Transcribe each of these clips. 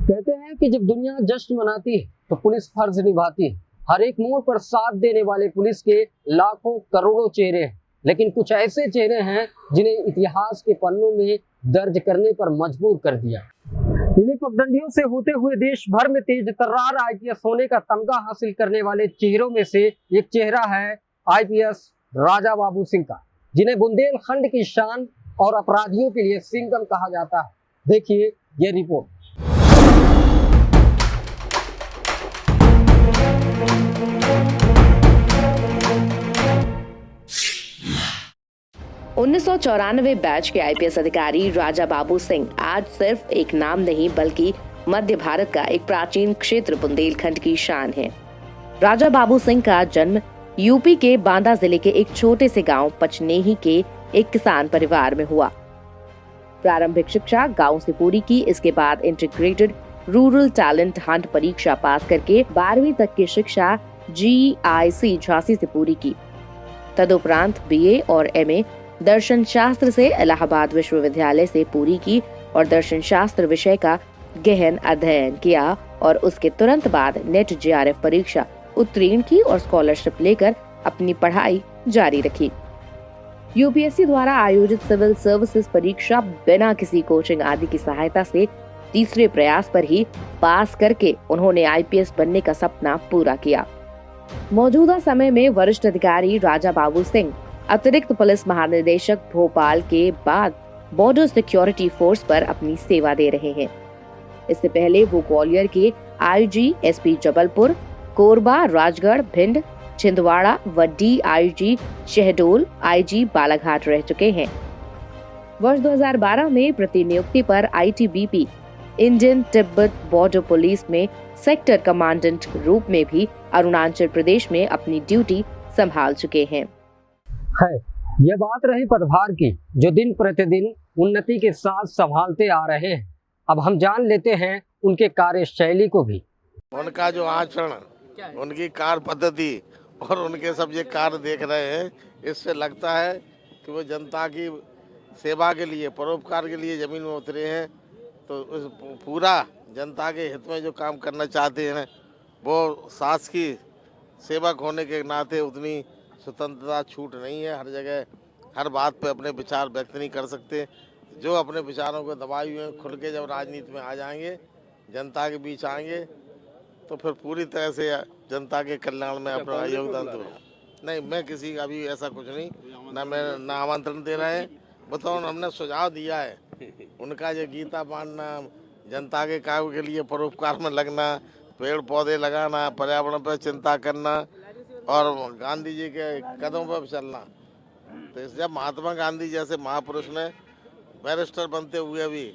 कहते हैं कि जब दुनिया जश्न मनाती है तो पुलिस फर्ज निभाती है। हर एक मोड़ पर साथ देने वाले पुलिस के लाखों करोड़ों चेहरे हैं, लेकिन कुछ ऐसे चेहरे हैं जिन्हें इतिहास के पन्नों में दर्ज करने पर मजबूर कर दिया। इन्हीं पगडंडियों से होते हुए देश भर में तेज तर्रार आईपीएस होने का तमगा हासिल करने वाले चेहरों में से एक चेहरा है आईपीएस राजा बाबू सिंह का, जिन्हें बुंदेलखंड की शान और अपराधियों के लिए सिंघम कहा जाता है। देखिए ये रिपोर्ट। 1994 बैच के आईपीएस अधिकारी राजा बाबू सिंह आज सिर्फ एक नाम नहीं बल्कि मध्य भारत का एक प्राचीन क्षेत्र बुंदेलखंड की शान है। राजा बाबू सिंह का जन्म यूपी के बांदा जिले के एक छोटे से गांव पचनेही के एक किसान परिवार में हुआ। प्रारंभिक शिक्षा गांव से पूरी की। इसके बाद इंटीग्रेटेड रूरल टैलेंट हंट परीक्षा पास करके 12वीं तक की शिक्षा GIC झांसी से पूरी की। तदुपरांत BA और MA दर्शन शास्त्र से इलाहाबाद विश्वविद्यालय से पूरी की और दर्शन शास्त्र विषय का गहन अध्ययन किया और उसके तुरंत बाद नेट JRF परीक्षा उत्तीर्ण की और स्कॉलरशिप लेकर अपनी पढ़ाई जारी रखी। UPSC द्वारा आयोजित सिविल सर्विसेज परीक्षा बिना किसी कोचिंग आदि की सहायता से तीसरे प्रयास पर ही पास करके उन्होंने IPS बनने का सपना पूरा किया। मौजूदा समय में वरिष्ठ अधिकारी राजा बाबू सिंह अतिरिक्त पुलिस महानिदेशक भोपाल के बाद बॉर्डर सिक्योरिटी फोर्स पर अपनी सेवा दे रहे हैं। इससे पहले वो ग्वालियर के IG SP जबलपुर, कोरबा, राजगढ़, भिंड, छिंदवाड़ा व DIG शहडोल, IG बालाघाट रह चुके हैं। वर्ष 2012 में प्रतिनियुक्ति पर ITBP Indian Tibet border police में सेक्टर कमांडेंट रूप में भी अरुणाचल प्रदेश में अपनी ड्यूटी संभाल चुके हैं। यह बात रही पदभार की, जो दिन प्रतिदिन उन्नति के साथ संभालते आ रहे हैं। अब हम जान लेते हैं उनके कार्यशैली को भी। उनका जो आचरण, उनकी कार्य पद्धति और उनके सब ये कार्य देख रहे हैं, इससे लगता है कि वो जनता की सेवा के लिए, परोपकार के लिए जमीन में उतरे हैं। तो उस पूरा जनता के हित में जो काम करना चाहते हैं, वो शासकीय सेवक होने के नाते उतनी स्वतंत्रता छूट नहीं है। हर जगह हर बात पे अपने विचार व्यक्त नहीं कर सकते। जो अपने विचारों को दबाए हुए खुल के जब राजनीति में आ जाएंगे, जनता के बीच आएंगे, तो फिर पूरी तरह से जनता के कल्याण में अपना योगदान दो। नहीं, मैं किसी का भी ऐसा कुछ नहीं, ना आमंत्रण दे रहे हैं। बताओ, हमने सुझाव दिया है उनका जो गीता मानना, जनता के कार्य के लिए परोपकार में लगना, पेड़ पौधे लगाना, पर्यावरण पर चिंता करना और गांधी जी के कदमों पर चलना। तो जब महात्मा गांधी जैसे महापुरुष ने बैरिस्टर बनते हुए भी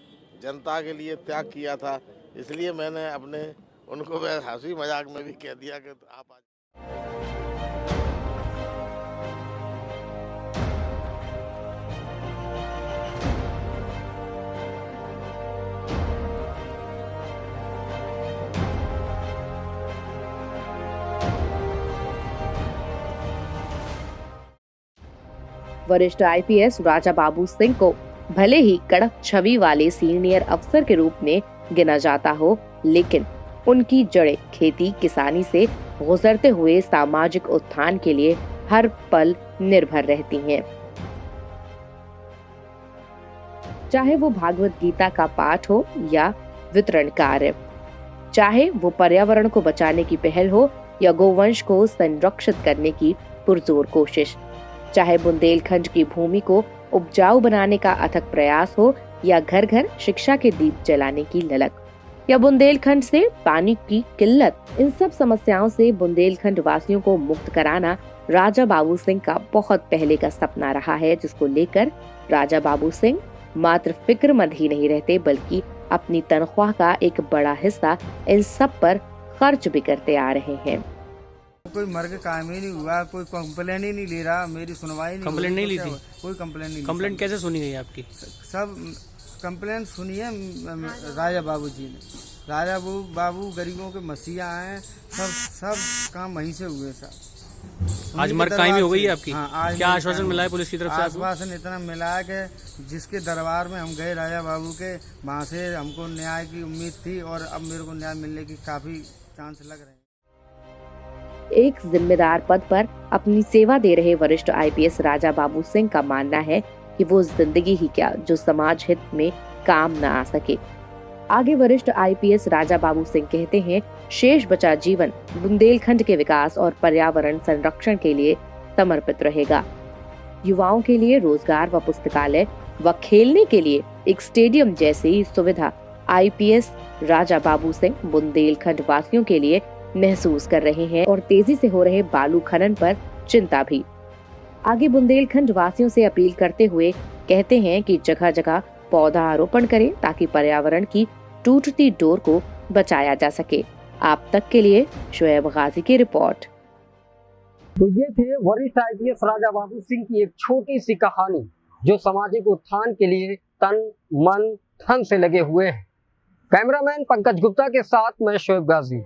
जनता के लिए त्याग किया था, इसलिए मैंने अपने उनको हंसी मजाक में भी कह दिया कि आप आज। वरिष्ठ IPS राजा बाबू सिंह को भले ही कड़क छवि वाले सीनियर अफसर के रूप में गिना जाता हो, लेकिन उनकी जड़ें खेती किसानी से गुजरते हुए सामाजिक उत्थान के लिए हर पल निर्भर रहती हैं। चाहे वो भागवत गीता का पाठ हो या वितरण कार्य, चाहे वो पर्यावरण को बचाने की पहल हो या गोवंश को संरक्षित करने की पुरजोर कोशिश, चाहे बुंदेलखंड की भूमि को उपजाऊ बनाने का अथक प्रयास हो या घर घर शिक्षा के दीप जलाने की ललक, या बुंदेलखंड से पानी की किल्लत, इन सब समस्याओं से बुंदेलखंड वासियों को मुक्त कराना राजा बाबू सिंह का बहुत पहले का सपना रहा है, जिसको लेकर राजा बाबू सिंह मात्र फिक्रमंद ही नहीं रहते बल्कि अपनी तनख्वाह का एक बड़ा हिस्सा इन सब पर खर्च भी करते आ रहे हैं। कोई मर्ग काम ही नहीं हुआ, कोई कंप्लेन ही नहीं ले रहा, मेरी सुनवाई नहीं। कंप्लेन नहीं ली थी? कोई कंप्लेन नहीं। कंप्लेन कैसे सुनी गई आपकी? सब कंप्लेन सुनी है राजा बाबू जी ने। राजा बाबू गरीबों के मसीहा हैं, सब काम वहीं से हुए। सब आज मर्ग कायमी हो गई है आपकी? हाँ, आज क्या मेरी आश्वासन कायमी- मिला है पुलिस की तरफ से आपको? आश्वासन इतना मिला है कि जिसके दरबार में हम गए राजा बाबू के, वहाँ से हमको न्याय की उम्मीद थी और अब मेरे को न्याय मिलने की काफी चांस लग रहे हैं। एक जिम्मेदार पद पर अपनी सेवा दे रहे वरिष्ठ आईपीएस राजा बाबू सिंह का मानना है कि वो जिंदगी ही क्या जो समाज हित में काम न आ सके। आगे वरिष्ठ आईपीएस राजा बाबू सिंह कहते हैं, शेष बचा जीवन बुंदेलखंड के विकास और पर्यावरण संरक्षण के लिए समर्पित रहेगा। युवाओं के लिए रोजगार व पुस्तकालय व खेलने के लिए एक स्टेडियम जैसी सुविधा आईपीएस राजा बाबू सिंह बुंदेलखंड वासियों के लिए महसूस कर रहे हैं और तेजी से हो रहे बालू खनन पर चिंता भी। आगे बुंदेलखंड वासियों से अपील करते हुए कहते हैं कि जगह जगह पौधा आरोपण करें ताकि पर्यावरण की टूटती डोर को बचाया जा सके। आप तक के लिए शुएब गाजी की रिपोर्ट। तो ये थे वरिष्ठ आईपीएस राजा बाबू सिंह की एक छोटी सी कहानी जो सामाजिक उत्थान के लिए तन मन धन से लगे हुए हैं। कैमरामैन पंकज गुप्ता के साथ मैं शुएब गाजी।